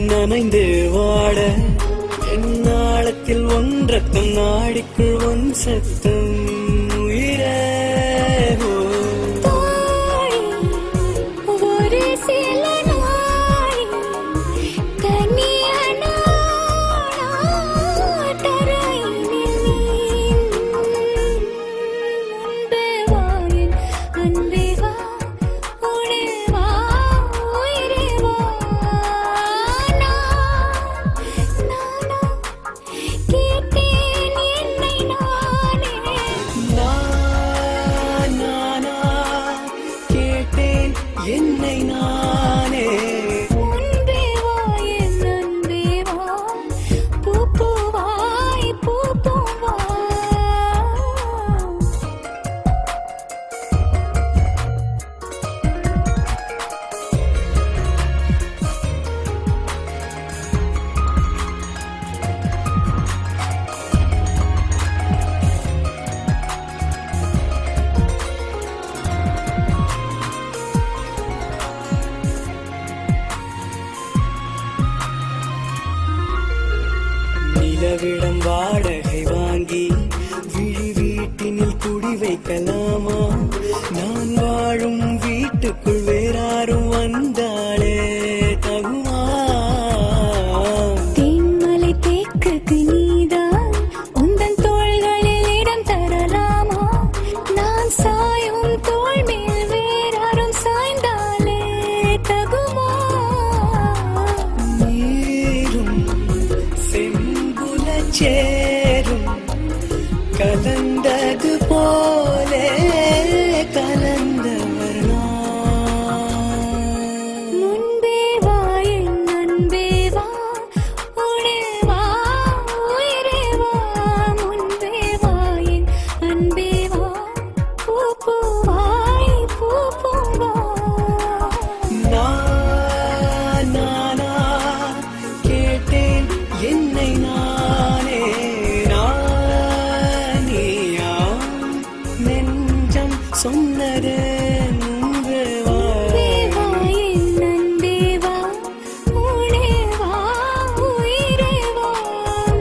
நனைந்து வாட என்னாளத்தில் ஒன்றக்கம் நாடிக்குள் ஒன் சத்தம் உயிரே என்னை நானே முன்பே வாயின் அன்பே வா பூ பூவாய் பூ பூவா நிலவிடம் வாடகை வாங்கி விழி வீட்டினில் குடி வைக்கலாமா நான் வாழும் வீட்டுக்குள் வேறாரும் வந்தாளே தகுமா தேன்மலை தேக்குக்கு நீதான் உந்தன் தோள்களில் இடம் தரலாமா நான் சாயும் தோள் மேல் வேறாரும் சாய்ந்தாலே தகுமா நீரும் சேரும் கலந்தது போலே கலந்தவர் முன்பே வா என் அன்பே வா உடே வா உயிரே வா முன்பே வா என் அன்பே வா பூ பூவாய் பூ பூவா நானா கேட்டேன் என்னை நானே நானியா நெஞ்சம் சொன்னது முன்பே வா என் அன்பே வா உடே வா உயிரே வா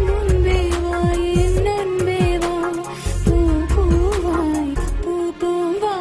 முன்பே வா என் அன்பே வா பூ பூவாய் பூ பூவா